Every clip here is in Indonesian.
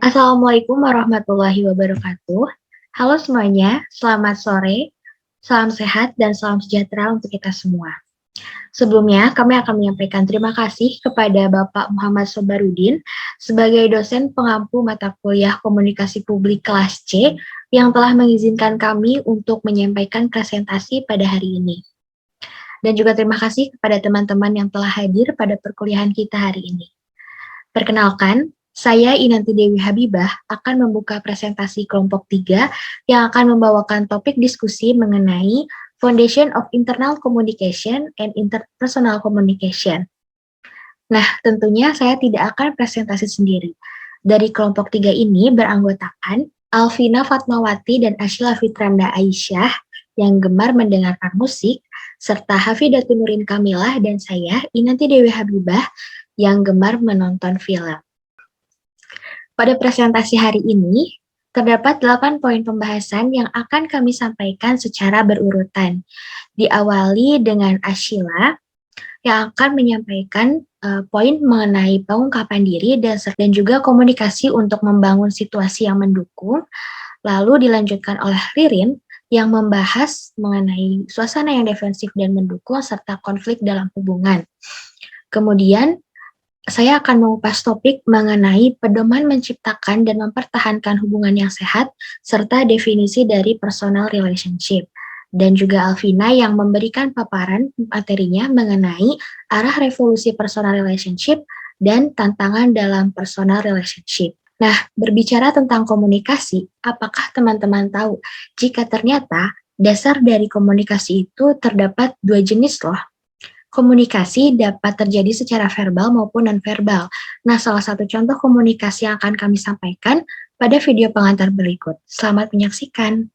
Assalamualaikum warahmatullahi wabarakatuh. Halo semuanya, selamat sore, salam sehat, dan salam sejahtera untuk kita semua. Sebelumnya, kami akan menyampaikan terima kasih kepada Bapak Muhammad Sobarudin sebagai dosen pengampu mata kuliah Komunikasi Publik kelas C yang telah mengizinkan kami untuk menyampaikan presentasi pada hari ini. Dan juga terima kasih kepada teman-teman yang telah hadir pada perkuliahan kita hari ini. Perkenalkan, saya Inanti Dewi Habibah akan membuka presentasi kelompok 3 yang akan membawakan topik diskusi mengenai Foundation of Internal Communication and Interpersonal Communication. Nah, tentunya saya tidak akan presentasi sendiri. Dari kelompok 3 ini beranggotakan Alvina Fatmawati dan Ashila Fitranda Aisyah yang gemar mendengarkan musik, serta Hafidatul Nurin Kamilah dan saya, Inanti Dewi Habibah, yang gemar menonton film. Pada presentasi hari ini, terdapat 8 poin pembahasan yang akan kami sampaikan secara berurutan. Diawali dengan Ashila, yang akan menyampaikan poin mengenai pengungkapan diri dan juga komunikasi untuk membangun situasi yang mendukung. Lalu dilanjutkan oleh Ririn, yang membahas mengenai suasana yang defensif dan mendukung serta konflik dalam hubungan. Kemudian, saya akan mengupas topik mengenai pedoman menciptakan dan mempertahankan hubungan yang sehat, serta definisi dari personal relationship. Dan juga Alvina yang memberikan paparan materinya mengenai arah revolusi personal relationship dan tantangan dalam personal relationship. Nah, berbicara tentang komunikasi, apakah teman-teman tahu jika ternyata dasar dari komunikasi itu terdapat 2 jenis loh? Komunikasi dapat terjadi secara verbal maupun non-verbal. Nah, salah satu contoh komunikasi yang akan kami sampaikan pada video pengantar berikut. Selamat menyaksikan.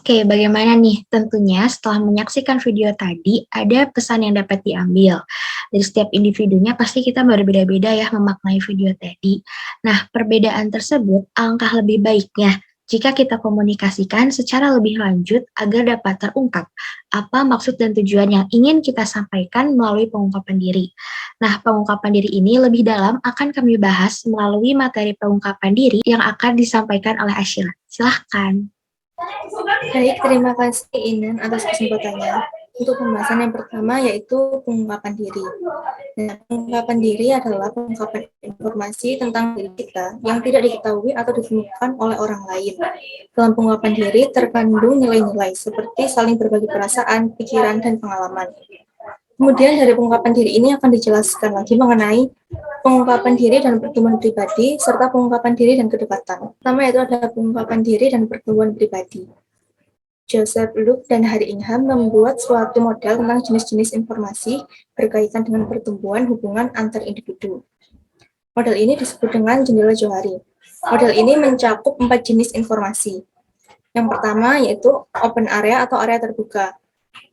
Oke, bagaimana nih? Tentunya setelah menyaksikan video tadi, ada pesan yang dapat diambil. Dari setiap individunya pasti kita berbeda-beda ya memaknai video tadi. Nah, perbedaan tersebut alangkah lebih baiknya jika kita komunikasikan secara lebih lanjut agar dapat terungkap apa maksud dan tujuan yang ingin kita sampaikan melalui pengungkapan diri. Nah, pengungkapan diri ini lebih dalam akan kami bahas melalui materi pengungkapan diri yang akan disampaikan oleh Ashila. Silahkan. Baik, terima kasih Inan atas kesempatannya. Untuk pembahasan yang pertama yaitu pengungkapan diri. Nah, pengungkapan diri adalah pengungkapan informasi tentang diri kita yang tidak diketahui atau ditemukan oleh orang lain. Dalam pengungkapan diri terkandung nilai-nilai seperti saling berbagi perasaan, pikiran, dan pengalaman. Kemudian dari pengungkapan diri ini akan dijelaskan lagi mengenai pengungkapan diri dan pertumbuhan pribadi, serta pengungkapan diri dan kedekatan. Pertama yaitu ada pengungkapan diri dan pertumbuhan pribadi. Joseph Luke dan Hari Ingham membuat suatu model tentang jenis-jenis informasi berkaitan dengan pertumbuhan hubungan antar individu. Model ini disebut dengan jendela Johari. Model ini mencakup 4 jenis informasi. Yang pertama yaitu open area atau area terbuka,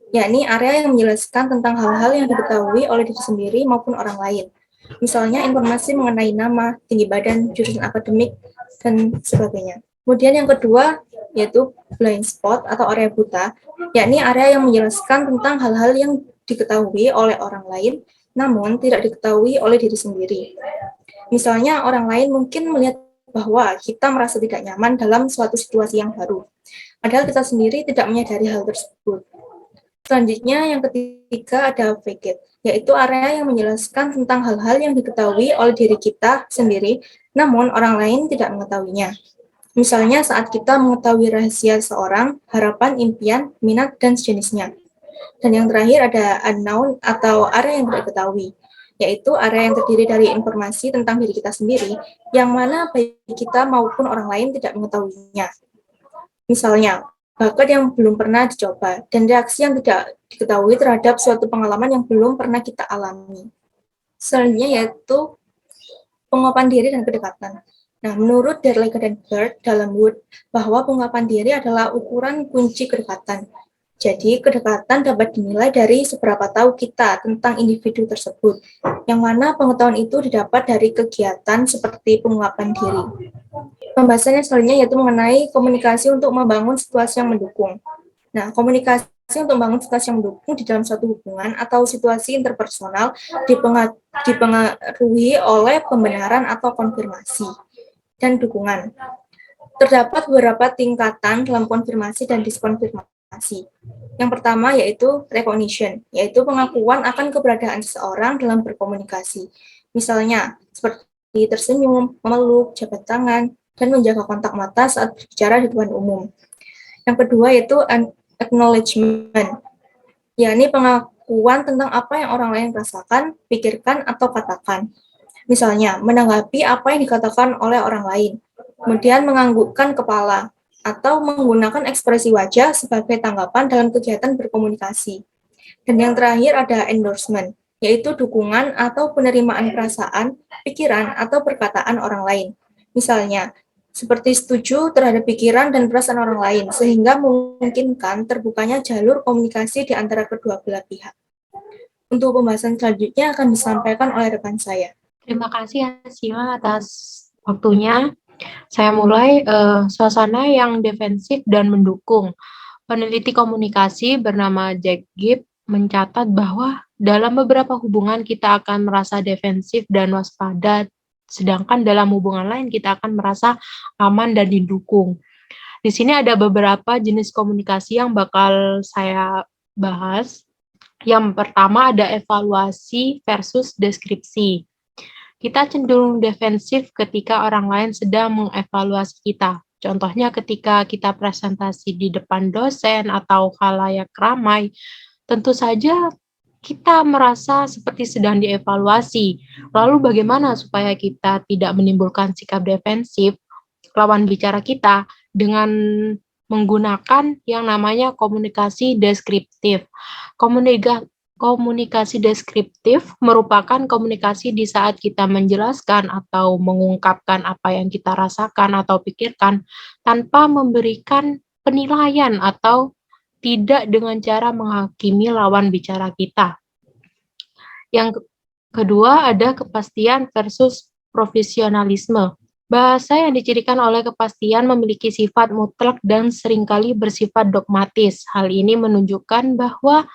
yakni area yang menjelaskan tentang hal-hal yang diketahui oleh diri sendiri maupun orang lain. Misalnya informasi mengenai nama, tinggi badan, jurusan akademik, dan sebagainya. Kemudian yang kedua yaitu blind spot atau area buta, yakni area yang menjelaskan tentang hal-hal yang diketahui oleh orang lain, namun tidak diketahui oleh diri sendiri. Misalnya orang lain mungkin melihat bahwa kita merasa tidak nyaman dalam suatu situasi yang baru, padahal kita sendiri tidak menyadari hal tersebut. Selanjutnya, yang ketiga ada facade, yaitu area yang menjelaskan tentang hal-hal yang diketahui oleh diri kita sendiri, namun orang lain tidak mengetahuinya. Misalnya saat kita mengetahui rahasia seorang, harapan, impian, minat, dan sejenisnya. Dan yang terakhir ada unknown atau area yang tidak diketahui, yaitu area yang terdiri dari informasi tentang diri kita sendiri, yang mana baik kita maupun orang lain tidak mengetahuinya. Misalnya, bakat yang belum pernah dicoba, dan reaksi yang tidak diketahui terhadap suatu pengalaman yang belum pernah kita alami. Selanjutnya yaitu penguapan diri dan kedekatan. Nah, menurut Derlega dan Bird dalam Wood, bahwa penguapan diri adalah ukuran kunci kedekatan. Jadi, kedekatan dapat dinilai dari seberapa tahu kita tentang individu tersebut, yang mana pengetahuan itu didapat dari kegiatan seperti penguapan diri. Pembahasannya selanjutnya yaitu mengenai komunikasi untuk membangun situasi yang mendukung. Nah, komunikasi untuk membangun situasi yang mendukung di dalam suatu hubungan atau situasi interpersonal dipengaruhi oleh pembenaran atau konfirmasi dan dukungan. Terdapat beberapa tingkatan dalam konfirmasi dan diskonfirmasi. Yang pertama yaitu recognition, yaitu pengakuan akan keberadaan seseorang dalam berkomunikasi. Misalnya, seperti tersenyum, memeluk, jabat tangan, dan menjaga kontak mata saat berbicara di depan umum. Yang kedua yaitu acknowledgement, yakni pengakuan tentang apa yang orang lain rasakan, pikirkan, atau katakan. Misalnya, menanggapi apa yang dikatakan oleh orang lain, kemudian menganggukkan kepala, atau menggunakan ekspresi wajah sebagai tanggapan dalam kegiatan berkomunikasi. Dan yang terakhir ada endorsement, yaitu dukungan atau penerimaan perasaan, pikiran, atau perkataan orang lain. Misalnya, seperti setuju terhadap pikiran dan perasaan orang lain, sehingga memungkinkan terbukanya jalur komunikasi di antara kedua belah pihak. Untuk pembahasan selanjutnya akan disampaikan oleh rekan saya. Terima kasih Sila atas waktunya. Saya mulai suasana yang defensif dan mendukung. Peneliti komunikasi bernama Jack Gibb mencatat bahwa dalam beberapa hubungan kita akan merasa defensif dan waspada, sedangkan dalam hubungan lain kita akan merasa aman dan didukung. Di sini ada beberapa jenis komunikasi yang bakal saya bahas. Yang pertama ada evaluasi versus deskripsi. Kita cenderung defensif ketika orang lain sedang mengevaluasi kita. Contohnya ketika kita presentasi di depan dosen atau khalayak ramai, tentu saja kita merasa seperti sedang dievaluasi. Lalu bagaimana supaya kita tidak menimbulkan sikap defensif lawan bicara kita dengan menggunakan yang namanya komunikasi deskriptif. Komunikasi deskriptif merupakan komunikasi di saat kita menjelaskan atau mengungkapkan apa yang kita rasakan atau pikirkan tanpa memberikan penilaian atau tidak dengan cara menghakimi lawan bicara kita. Yang kedua ada kepastian versus profesionalisme. Bahasa yang dicirikan oleh kepastian memiliki sifat mutlak dan seringkali bersifat dogmatis. Hal ini menunjukkan bahwa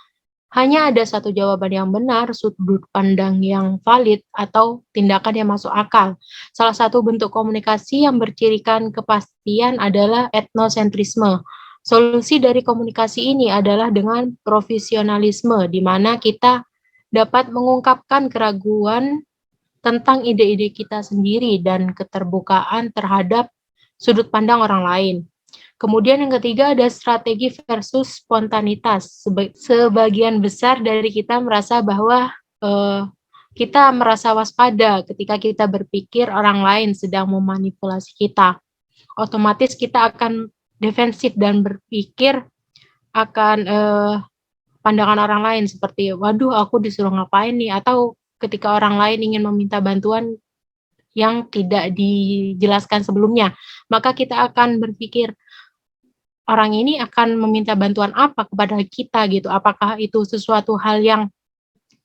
hanya ada satu jawaban yang benar, sudut pandang yang valid, atau tindakan yang masuk akal. Salah satu bentuk komunikasi yang bercirikan kepastian adalah etnosentrisme. Solusi dari komunikasi ini adalah dengan profesionalisme, di mana kita dapat mengungkapkan keraguan tentang ide-ide kita sendiri dan keterbukaan terhadap sudut pandang orang lain. Kemudian yang ketiga ada strategi versus spontanitas. Sebagian besar dari kita merasa bahwa kita merasa waspada ketika kita berpikir orang lain sedang memanipulasi kita. Otomatis kita akan defensif dan berpikir akan pandangan orang lain seperti, waduh aku disuruh ngapain nih, atau ketika orang lain ingin meminta bantuan yang tidak dijelaskan sebelumnya, maka kita akan berpikir, orang ini akan meminta bantuan apa kepada kita gitu. Apakah itu sesuatu hal yang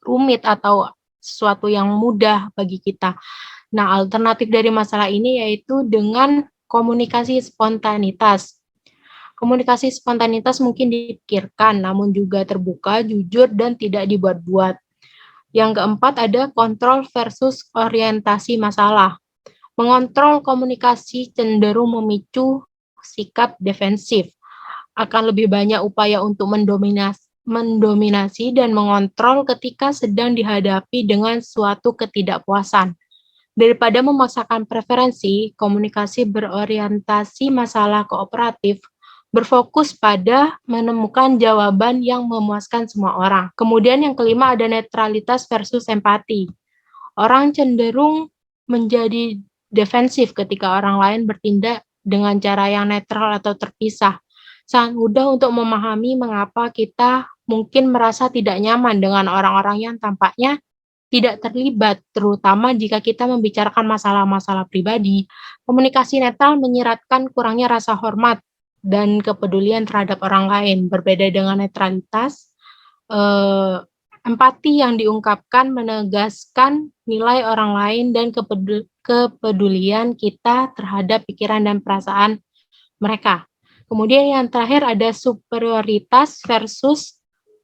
rumit atau sesuatu yang mudah bagi kita. Nah, alternatif dari masalah ini yaitu dengan komunikasi spontanitas. Komunikasi spontanitas mungkin dipikirkan, namun juga terbuka, jujur, dan tidak dibuat-buat. Yang keempat ada kontrol versus orientasi masalah. Mengontrol komunikasi cenderung memicu sikap defensif, akan lebih banyak upaya untuk mendominasi dan mengontrol ketika sedang dihadapi dengan suatu ketidakpuasan. Daripada memaksakan preferensi, komunikasi berorientasi masalah kooperatif berfokus pada menemukan jawaban yang memuaskan semua orang. Kemudian yang kelima ada netralitas versus empati. Orang cenderung menjadi defensif ketika orang lain bertindak dengan cara yang netral atau terpisah. Sangat mudah untuk memahami mengapa kita mungkin merasa tidak nyaman dengan orang-orang yang tampaknya tidak terlibat, terutama jika kita membicarakan masalah-masalah pribadi. Komunikasi netral menyiratkan kurangnya rasa hormat dan kepedulian terhadap orang lain. Berbeda dengan netralitas, empati yang diungkapkan menegaskan nilai orang lain dan kepedulian kita terhadap pikiran dan perasaan mereka. Kemudian yang terakhir ada superioritas versus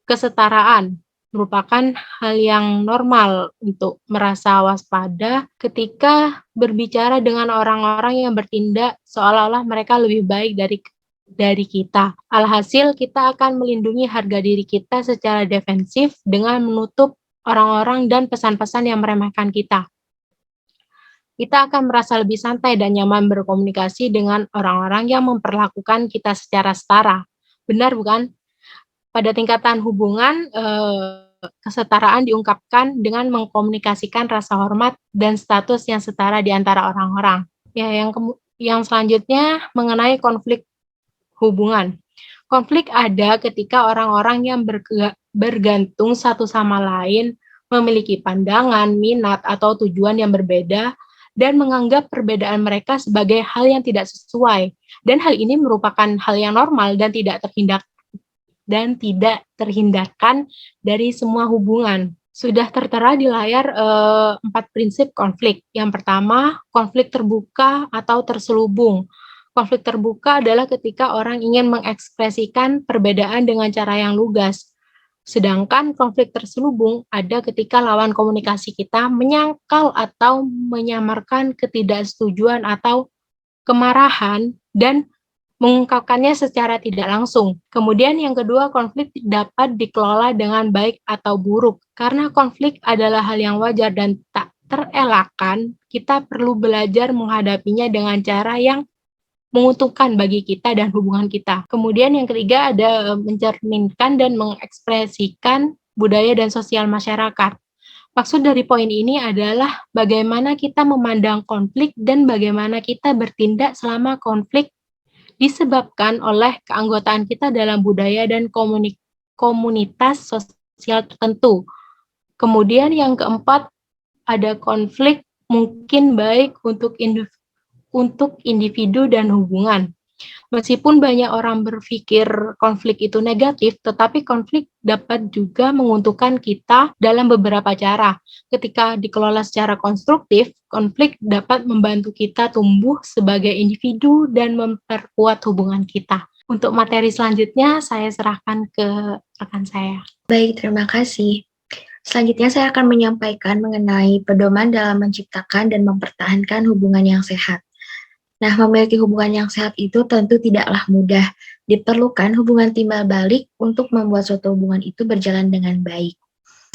kesetaraan. Merupakan hal yang normal untuk merasa waspada ketika berbicara dengan orang-orang yang bertindak seolah-olah mereka lebih baik dari kita. Alhasil, kita akan melindungi harga diri kita secara defensif dengan menutup orang-orang dan pesan-pesan yang meremehkan kita. Kita akan merasa lebih santai dan nyaman berkomunikasi dengan orang-orang yang memperlakukan kita secara setara. Benar bukan? Pada tingkatan hubungan, kesetaraan diungkapkan dengan mengkomunikasikan rasa hormat dan status yang setara di antara orang-orang. Ya, yang selanjutnya mengenai konflik hubungan. Konflik ada ketika orang-orang yang bergantung satu sama lain memiliki pandangan, minat, atau tujuan yang berbeda dan menganggap perbedaan mereka sebagai hal yang tidak sesuai. Dan hal ini merupakan hal yang normal dan tidak terhindarkan dari semua hubungan. Sudah tertera di layar 4 prinsip konflik. Yang pertama, konflik terbuka atau terselubung. Konflik terbuka adalah ketika orang ingin mengekspresikan perbedaan dengan cara yang lugas. Sedangkan konflik terselubung ada ketika lawan komunikasi kita menyangkal atau menyamarkan ketidaksetujuan atau kemarahan dan mengungkapkannya secara tidak langsung. Kemudian yang kedua, konflik dapat dikelola dengan baik atau buruk. Karena konflik adalah hal yang wajar dan tak terelakkan, kita perlu belajar menghadapinya dengan cara yang menguntungkan bagi kita dan hubungan kita. Kemudian yang ketiga ada mencerminkan dan mengekspresikan budaya dan sosial masyarakat. Maksud dari poin ini adalah bagaimana kita memandang konflik dan bagaimana kita bertindak selama konflik disebabkan oleh keanggotaan kita dalam budaya dan komunitas sosial tertentu. Kemudian yang keempat, ada konflik mungkin baik untuk individu dan hubungan. Meskipun banyak orang berpikir konflik itu negatif, tetapi konflik dapat juga menguntungkan kita dalam beberapa cara. Ketika dikelola secara konstruktif, konflik dapat membantu kita tumbuh sebagai individu dan memperkuat hubungan kita. Untuk materi selanjutnya, saya serahkan ke rekan saya. Baik, terima kasih. Selanjutnya saya akan menyampaikan mengenai pedoman dalam menciptakan dan mempertahankan hubungan yang sehat. Nah, memiliki hubungan yang sehat itu tentu tidaklah mudah. Diperlukan hubungan timbal balik untuk membuat suatu hubungan itu berjalan dengan baik.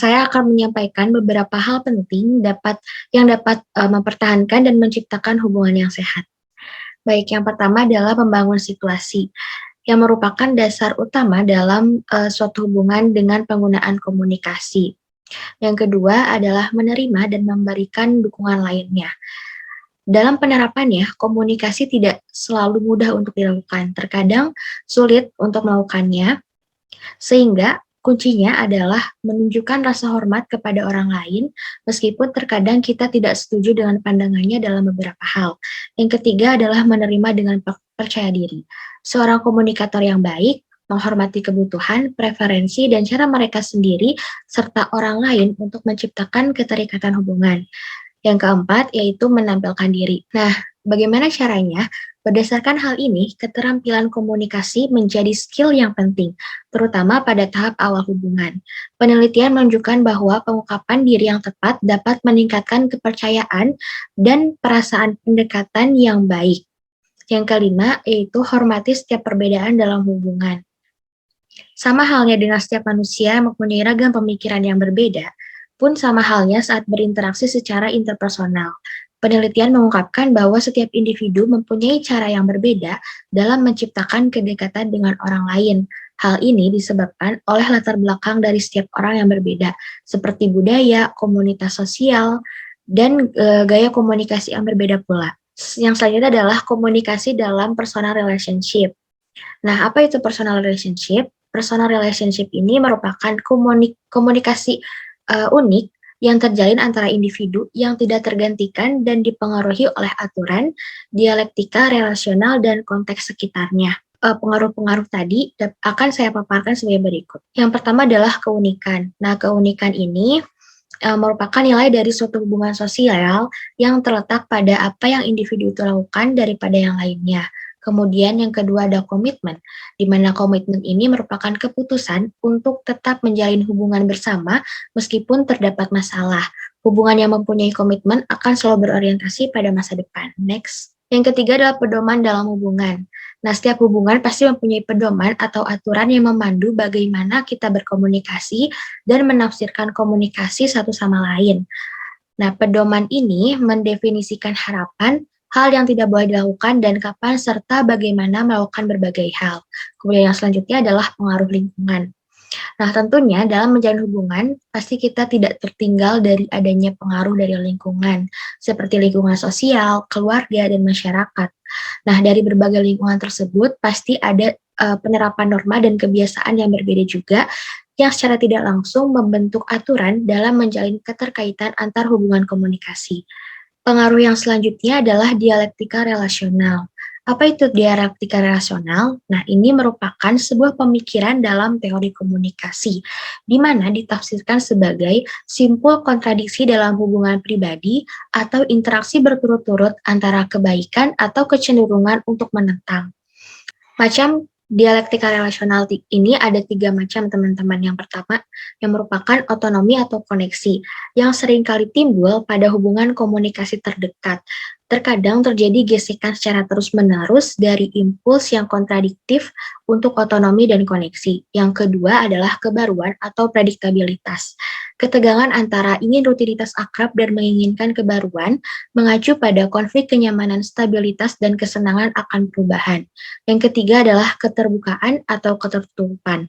Saya akan menyampaikan beberapa hal penting yang dapat mempertahankan dan menciptakan hubungan yang sehat. Baik, yang pertama adalah membangun situasi, yang merupakan dasar utama dalam suatu hubungan dengan penggunaan komunikasi. Yang kedua adalah menerima dan memberikan dukungan lainnya. Dalam penerapannya, komunikasi tidak selalu mudah untuk dilakukan. Terkadang sulit untuk melakukannya, sehingga kuncinya adalah menunjukkan rasa hormat kepada orang lain, meskipun terkadang kita tidak setuju dengan pandangannya dalam beberapa hal. Yang ketiga adalah menerima dengan percaya diri. Seorang komunikator yang baik menghormati kebutuhan, preferensi, dan cara mereka sendiri, serta orang lain untuk menciptakan keterikatan hubungan. Yang keempat, yaitu menampilkan diri. Nah, bagaimana caranya? Berdasarkan hal ini, keterampilan komunikasi menjadi skill yang penting, terutama pada tahap awal hubungan. Penelitian menunjukkan bahwa pengungkapan diri yang tepat dapat meningkatkan kepercayaan dan perasaan pendekatan yang baik. Yang kelima, yaitu hormati setiap perbedaan dalam hubungan. Sama halnya dengan setiap manusia yang mempunyai ragam pemikiran yang berbeda, pun sama halnya saat berinteraksi secara interpersonal. Penelitian mengungkapkan bahwa setiap individu mempunyai cara yang berbeda dalam menciptakan kedekatan dengan orang lain. Hal ini disebabkan oleh latar belakang dari setiap orang yang berbeda, seperti budaya, komunitas sosial, dan gaya komunikasi yang berbeda pula. Yang selanjutnya adalah komunikasi dalam personal relationship. Nah, apa itu personal relationship? Personal relationship ini merupakan komunikasi unik yang terjalin antara individu yang tidak tergantikan dan dipengaruhi oleh aturan, dialektika relasional, dan konteks sekitarnya. Pengaruh-pengaruh tadi akan saya paparkan sebagai berikut. Yang pertama adalah keunikan. Nah, keunikan ini merupakan nilai dari suatu hubungan sosial yang terletak pada apa yang individu itu lakukan daripada yang lainnya. Kemudian yang kedua ada komitmen, di mana komitmen ini merupakan keputusan untuk tetap menjalin hubungan bersama meskipun terdapat masalah. Hubungan yang mempunyai komitmen akan selalu berorientasi pada masa depan. Next. Yang ketiga adalah pedoman dalam hubungan. Nah, setiap hubungan pasti mempunyai pedoman atau aturan yang memandu bagaimana kita berkomunikasi dan menafsirkan komunikasi satu sama lain. Nah, pedoman ini mendefinisikan harapan, hal yang tidak boleh dilakukan dan kapan, serta bagaimana melakukan berbagai hal. Kemudian yang selanjutnya adalah pengaruh lingkungan. Nah, tentunya dalam menjalin hubungan, pasti kita tidak tertinggal dari adanya pengaruh dari lingkungan, seperti lingkungan sosial, keluarga, dan masyarakat. Nah, dari berbagai lingkungan tersebut, pasti ada penerapan norma dan kebiasaan yang berbeda juga, yang secara tidak langsung membentuk aturan dalam menjalin keterkaitan antar hubungan komunikasi. Pengaruh yang selanjutnya adalah dialektika relasional. Apa itu dialektika relasional? Nah, ini merupakan sebuah pemikiran dalam teori komunikasi, di mana ditafsirkan sebagai simpul kontradiksi dalam hubungan pribadi atau interaksi berturut-turut antara kebaikan atau kecenderungan untuk menentang. Macam dialektika relasional ini ada 3 macam, teman-teman. Yang pertama, yang merupakan otonomi atau koneksi, yang seringkali timbul pada hubungan komunikasi terdekat. Terkadang terjadi gesekan secara terus-menerus dari impuls yang kontradiktif untuk otonomi dan koneksi. Yang kedua adalah kebaruan atau prediktabilitas. Ketegangan antara ingin rutinitas akrab dan menginginkan kebaruan mengacu pada konflik kenyamanan, stabilitas, dan kesenangan akan perubahan. Yang ketiga adalah keterbukaan atau ketertutupan.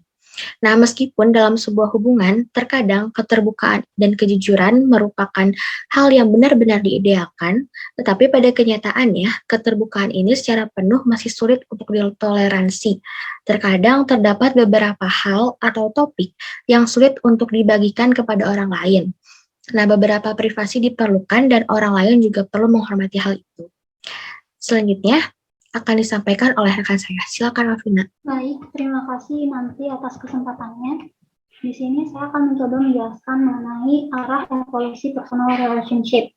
Nah, meskipun dalam sebuah hubungan, terkadang keterbukaan dan kejujuran merupakan hal yang benar-benar diidealkan, tetapi pada kenyataannya, keterbukaan ini secara penuh masih sulit untuk ditoleransi. Terkadang terdapat beberapa hal atau topik yang sulit untuk dibagikan kepada orang lain. Nah, beberapa privasi diperlukan dan orang lain juga perlu menghormati hal itu. Selanjutnya, akan disampaikan oleh rekan saya. Silakan, Alvina. Baik, terima kasih nanti atas kesempatannya. Di sini saya akan mencoba menjelaskan mengenai arah evolusi personal relationship.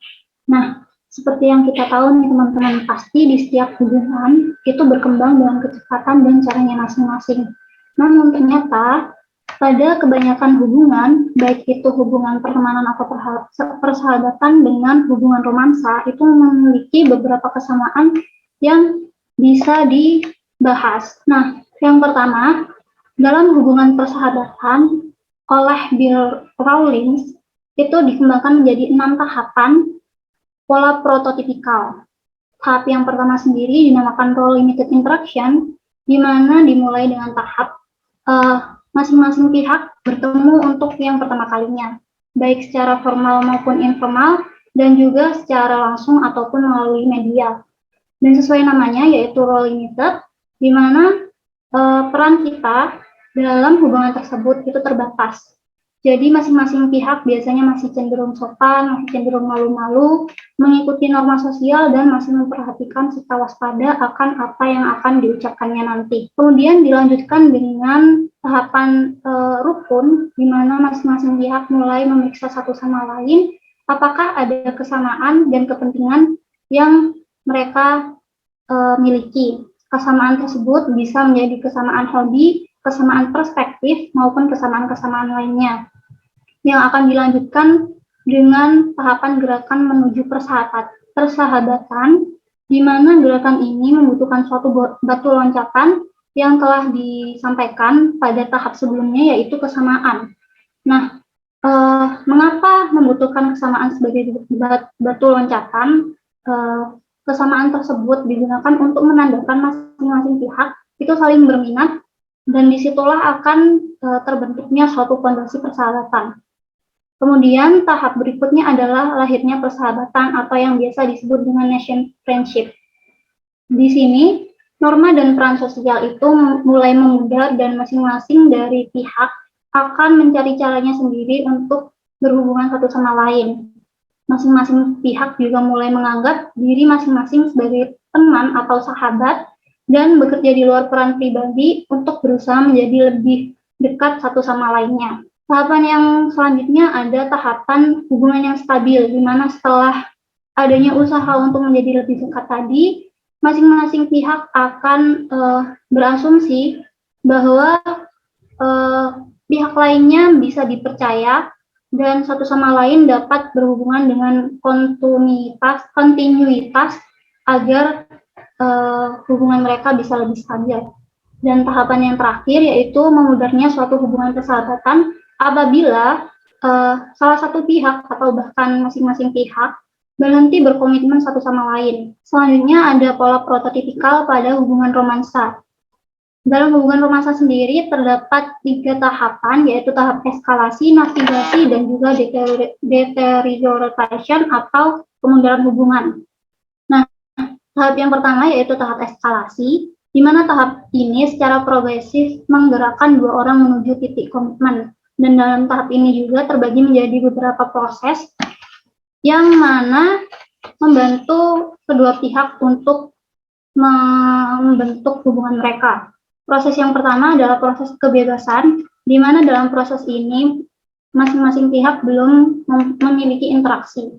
Nah, seperti yang kita tahu nih teman-teman, pasti di setiap hubungan itu berkembang dengan kecepatan dan caranya masing-masing. Namun ternyata pada kebanyakan hubungan, baik itu hubungan pertemanan atau persahabatan dengan hubungan romansa, itu memiliki beberapa kesamaan yang bisa dibahas. Nah, yang pertama, dalam hubungan persahabatan oleh Bill Rawlings itu dikembangkan menjadi 6 tahapan pola prototipikal. Tahap yang pertama sendiri dinamakan role limited interaction, di mana dimulai dengan tahap masing-masing pihak bertemu untuk yang pertama kalinya, baik secara formal maupun informal, dan juga secara langsung ataupun melalui media. Dan sesuai namanya, yaitu role limited, di mana peran kita dalam hubungan tersebut itu terbatas. Jadi masing-masing pihak biasanya masih cenderung sopan, masih cenderung malu-malu, mengikuti norma sosial, dan masih memperhatikan serta waspada akan apa yang akan diucapkannya nanti. Kemudian dilanjutkan dengan tahapan rukun, di mana masing-masing pihak mulai memeriksa satu sama lain apakah ada kesamaan dan kepentingan yang mereka miliki. Kesamaan tersebut bisa menjadi kesamaan hobi, kesamaan perspektif, maupun kesamaan-kesamaan lainnya, yang akan dilanjutkan dengan tahapan gerakan menuju persahabatan, di mana gerakan ini membutuhkan suatu batu loncatan yang telah disampaikan pada tahap sebelumnya, yaitu kesamaan. Nah, mengapa membutuhkan kesamaan sebagai batu loncatan? Kesamaan tersebut digunakan untuk menandakan masing-masing pihak itu saling berminat, dan disitulah akan terbentuknya suatu fondasi persahabatan. Kemudian tahap berikutnya adalah lahirnya persahabatan atau yang biasa disebut dengan nation friendship. Di sini, norma dan peran sosial itu mulai memudar dan masing-masing dari pihak akan mencari caranya sendiri untuk berhubungan satu sama lain. Masing-masing pihak juga mulai menganggap diri masing-masing sebagai teman atau sahabat dan bekerja di luar peran pribadi untuk berusaha menjadi lebih dekat satu sama lainnya. Tahapan yang selanjutnya ada tahapan hubungan yang stabil, di mana setelah adanya usaha untuk menjadi lebih dekat tadi, masing-masing pihak akan berasumsi bahwa pihak lainnya bisa dipercaya dan satu sama lain dapat berhubungan dengan kontinuitas agar hubungan mereka bisa lebih stabil. Dan tahapan yang terakhir yaitu memudarnya suatu hubungan persahabatan apabila salah satu pihak atau bahkan masing-masing pihak berhenti berkomitmen satu sama lain. Selanjutnya ada pola prototipikal pada hubungan romansa. Dalam hubungan romansa sendiri terdapat 3 tahapan, yaitu tahap eskalasi, navigasi, dan juga deterioration atau kemunduran hubungan. Nah, tahap yang pertama yaitu tahap eskalasi, di mana tahap ini secara progresif menggerakkan 2 orang menuju titik komitmen. Dan dalam tahap ini juga terbagi menjadi beberapa proses yang mana membantu kedua pihak untuk membentuk hubungan mereka. Proses yang pertama adalah proses kebebasan, di mana dalam proses ini masing-masing pihak belum memiliki interaksi.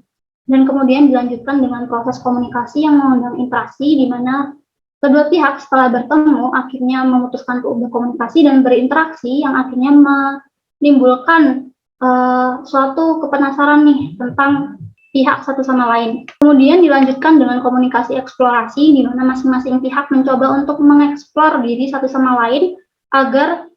Dan kemudian dilanjutkan dengan proses komunikasi yang mengundang interaksi, di mana kedua pihak setelah bertemu akhirnya memutuskan untuk berkomunikasi dan berinteraksi, yang akhirnya menimbulkan suatu kepenasaran nih tentang pihak satu sama lain. Kemudian dilanjutkan dengan komunikasi eksplorasi, di mana masing-masing pihak mencoba untuk mengeksplor diri satu sama lain agar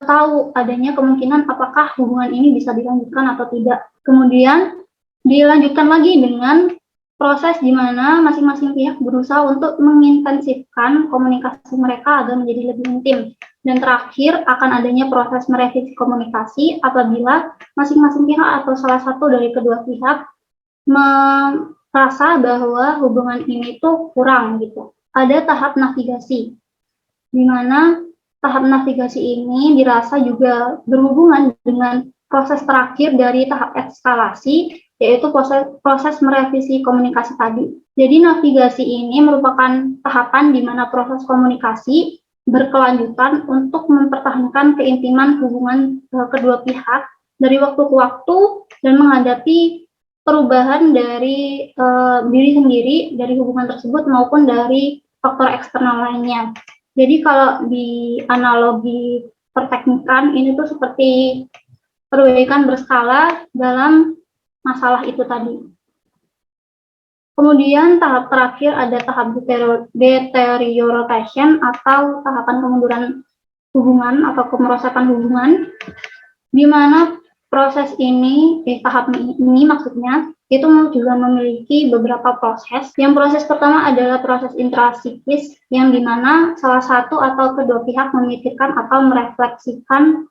tahu adanya kemungkinan apakah hubungan ini bisa dilanjutkan atau tidak. Kemudian dilanjutkan lagi dengan proses di mana masing-masing pihak berusaha untuk mengintensifkan komunikasi mereka agar menjadi lebih intim. Dan terakhir akan adanya proses merevisi komunikasi apabila masing-masing pihak atau salah satu dari kedua pihak merasa bahwa hubungan ini tuh kurang gitu. Ada tahap navigasi, di mana tahap navigasi ini dirasa juga berhubungan dengan proses terakhir dari tahap eskalasi, yaitu proses merevisi komunikasi tadi. Jadi navigasi ini merupakan tahapan di mana proses komunikasi berkelanjutan untuk mempertahankan keintiman hubungan kedua pihak dari waktu ke waktu dan menghadapi perubahan dari diri sendiri, dari hubungan tersebut maupun dari faktor eksternal lainnya. Jadi kalau di analogi perteknikan ini tuh seperti perbaikan berskala dalam masalah itu tadi. Kemudian tahap terakhir ada tahap deterioration atau tahapan kemunduran hubungan atau kemerosotan hubungan, di mana proses ini, tahap ini maksudnya, itu juga memiliki beberapa proses. Yang proses pertama adalah proses intrasikis, yang dimana salah satu atau kedua pihak memikirkan atau merefleksikan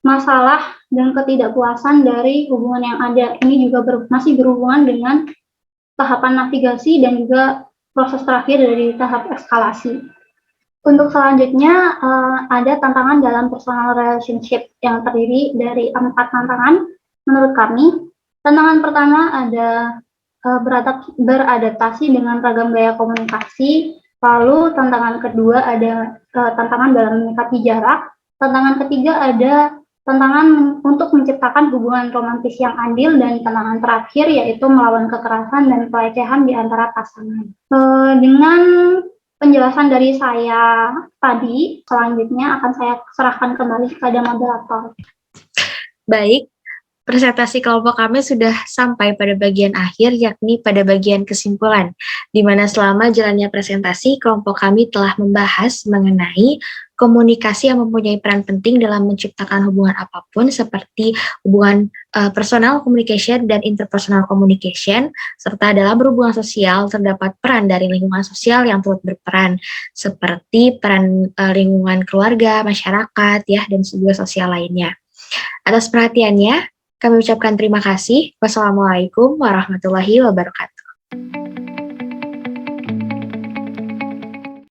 masalah dan ketidakpuasan dari hubungan yang ada. Ini juga masih berhubungan dengan tahapan navigasi dan juga proses terakhir dari tahap eskalasi. Untuk selanjutnya ada tantangan dalam personal relationship yang terdiri dari 4 tantangan menurut kami. Tantangan pertama ada beradaptasi dengan ragam gaya komunikasi. Lalu tantangan kedua ada tantangan dalam menyikapi jarak. Tantangan ketiga ada tantangan untuk menciptakan hubungan romantis yang adil, dan tantangan terakhir yaitu melawan kekerasan dan pelecehan di antara pasangan. Dengan penjelasan dari saya tadi, selanjutnya akan saya serahkan kembali kepada moderator. Baik, Presentasi kelompok kami sudah sampai pada bagian akhir, yakni pada bagian kesimpulan, di mana selama jalannya presentasi, kelompok kami telah membahas mengenai komunikasi yang mempunyai peran penting dalam menciptakan hubungan apapun, seperti hubungan personal communication dan interpersonal communication, serta dalam berhubungan sosial terdapat peran dari lingkungan sosial yang turut berperan, seperti peran lingkungan keluarga, masyarakat, ya, dan juga sosial lainnya. Atas perhatiannya, kami ucapkan terima kasih. Wassalamualaikum warahmatullahi wabarakatuh.